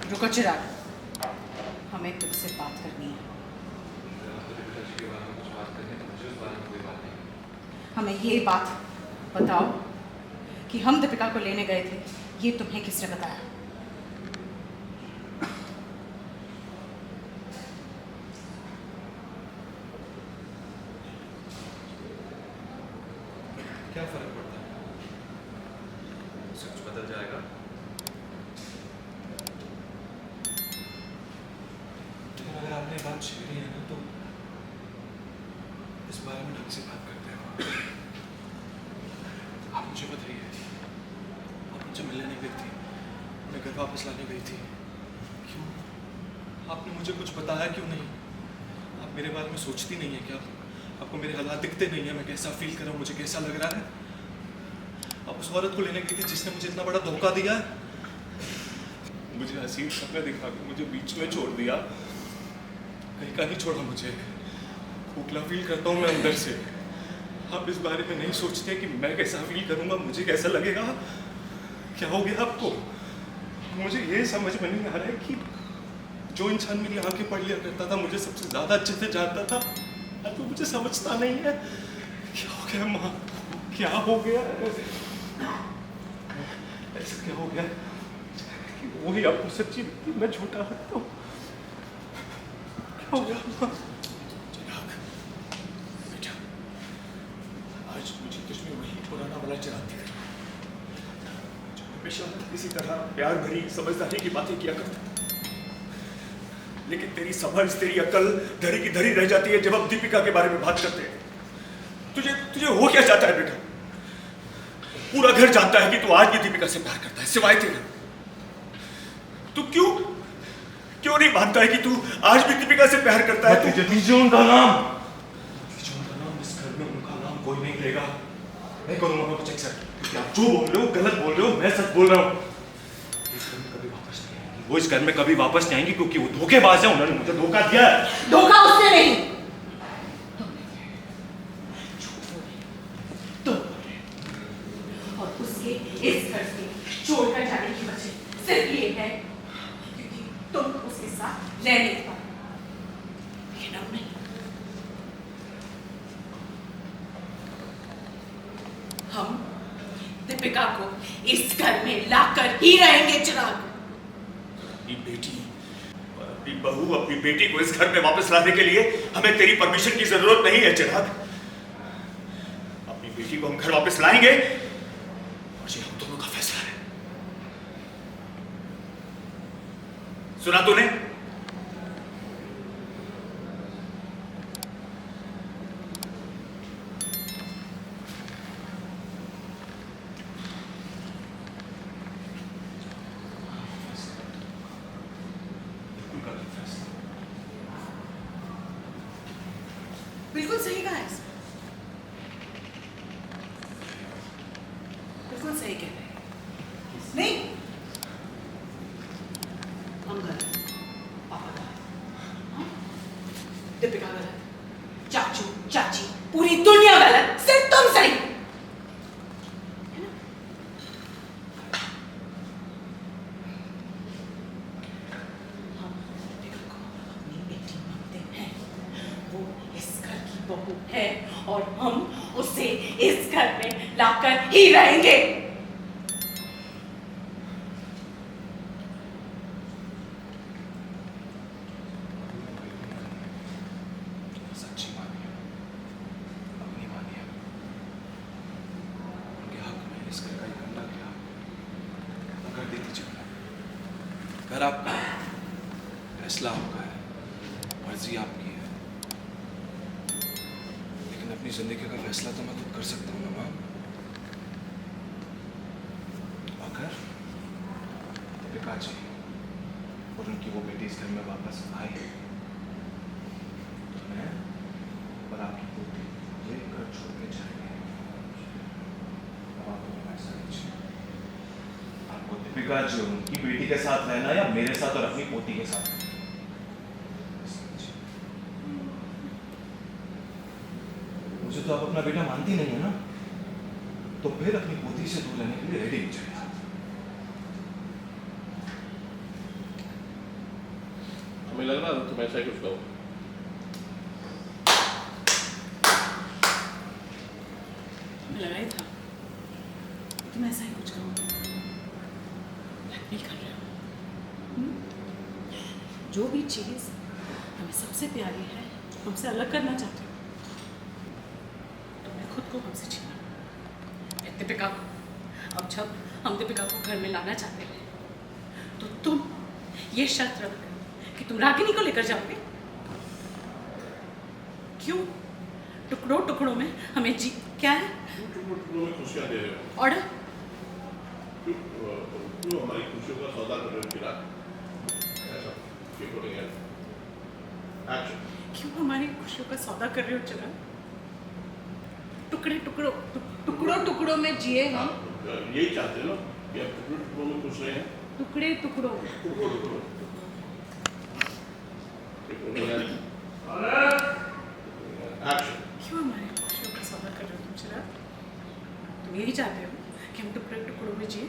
रुको चिराग, हमें तुझसे बात करनी है। हमें ये बात बताओ कि हम दीपिका को लेने गए थे, ये तुम्हें किसने बताया? क्या फर्क पड़ता है? सच बदल जाएगा। लेकिन अगर आपने बात छेड़ी है ना, तो इस बारे में ढंग से बात करते हैं। आप मुझे बताइए, आप मुझे मिलने नहीं गई थी, मैं घर वापस लाने गई थी, क्यों? आपने मुझे कुछ बताया क्यों नहीं? आप मेरे बारे में सोचती नहीं है क्या? आपको मेरे हालात दिखते नहीं है? मैं कैसा फील कर रहा हूँ, मुझे कैसा लग रहा है? आप उस औरत को लेने गई थी जिसने मुझे इतना बड़ा धोखा दिया, मुझे हसीन सपने दिखा के मुझे बीच में छोड़ दिया। कहीं का नहीं छोड़ा मुझे, खोखला फील करता हूँ मैं अंदर से। आप इस बारे में नहीं सोचते कि मैं कैसा फील करूँगा, मुझे कैसा लगेगा? क्या हो गया आपको? मुझे ये समझ में नहीं आ रहा है कि जो इंसान मेरी आंखें पढ़ लिया करता था, मुझे सबसे ज़्यादा अच्छे से जानता था, अब वो मुझे समझता नहीं है। क्या हो गया माँ? क्या हो गया? ऐसा क्या हो गया कि वही आपको सच्ची लगती, मैं झूठा लगता हूँ? क्या हो गया माँ? चिराग बेटा, आज मुझे तुझमें वही पुराना वाला चिराग दिख रहा है जो हमेशा किसी तरह प्यार भरी समझदारी की बातें किया करता। लेकिन तेरी समझ, तेरी अकल धरी की धरी रह जाती है जब हम दीपिका के बारे में बात करते हैं। तुझे हो क्या चाहता है बेटा? पूरा घर जानता है कि तू आज भी दीपिका से प्यार करता है, सिवाय तेरा। तू क्यों नहीं मानता है कि तू आज भी दीपिका से प्यार करता है? दीजिए उनका नाम। इस घर में उनका नाम कोई नहीं लेगा। मैं करूँगा उनको चेक सर, क्योंकि आप जो बोल रहे हो गलत बोल रहे हो, मैं सच बोल रहा हूँ। वो इस घर में कभी वापस नहीं आएंगी क्योंकि वो धोखेबाज है, उन्होंने मुझे धोखा दिया है। धोखा उसने नहीं, तुम। और उसके इस घर से छोड़कर जाने की वजह सिर्फ ये है क्योंकि तुम उसके साथ रह नहीं पाओ। ये नाम नहीं। हम दीपिका को इस घर में लाकर ही रहेंगे चिराग। अपनी बेटी और अपनी बहू, अपनी बेटी को इस घर में वापस लाने के लिए हमें तेरी परमिशन की जरूरत नहीं है चिराग। अपनी बेटी को हम घर वापस लाएंगे और ये हम दोनों का फैसला है। सुना तूने? बिल्कुल सही कहा है, बिल्कुल सही कह रहे हैं। नहीं, हम गलत, पापा गलत, दीपिका गलत, चाचू चाची पूरी दुनिया गलत, सिर्फ तुम सही। है ना? हम दीपिका को अपनी बेटी मानते हैं, वो इस घर की बहू है और हम उसे इस घर में लाकर ही रहेंगे। सच्ची मानिए, अपनी मानिए, उनके हक में इस घर का एक अंडा किया, अगर दे दीजिए। घर आपका है, फैसला आपका है, मर्जी आपकी है, लेकिन अपनी जिंदगी का फैसला तो मैं खुद कर सकता हूँ ना माँ। अगर दीपिका जी और उनकी वो बेटी इस घर में वापस आए तो मैं और आपकी पोती ये घर छोड़ के जाएंगे। अब आपको फैसला लीजिए, आपको दीपिका जी और उनकी बेटी के साथ रहना या मेरे साथ और अपनी पोती के साथ रहना। मुझे तो आप अपना बेटा मानती नहीं है ना, तो फिर अपनी पोती से दूर रहने के लिए रेडी हो जाएगा। लग रहा था तुम ऐसा ही कुछ कहो। लगा ही था तुम ऐसा ही कुछ करो। ब्लैकमेल कर रहे हो। जो भी चीज़ हमें सबसे प्यारी है, जो हमसे अलग करना चाहते हो, तुमने खुद को हमसे छीना। दीपिका को, अब जब हम दीपिका को घर में लाना चाहते हैं तो तुम ये शर्त रख रहे हो कि तुम रागिनी को लेकर जाओगे। क्यों? टुकड़ों टुकड़ों में हमें जी क्या है? टुकड़ों में खुशियाँ दे रहे हो। ऑर्डर क्यों हमारी खुशियों का सौदा कर रहे हो चिराग? ऐसा keep putting it. Action. क्यों हमारी खुशियों का सौदा कर रहे हो चिराग? टुकड़ों टुकड़ों में जिए हम। यही चाहते हो कि आप टुकड़ों टुकड़ों में खुश रहे हैं। टुकड़े टुकड़ों टुकड़ों टुकड़ों एक्शन। क्यों हमारी खुशियों का सौदा कर रहे हो तुम चिराग? तुम यही चाहते हो कि हम टुकड़े टुकड़ों में जिए?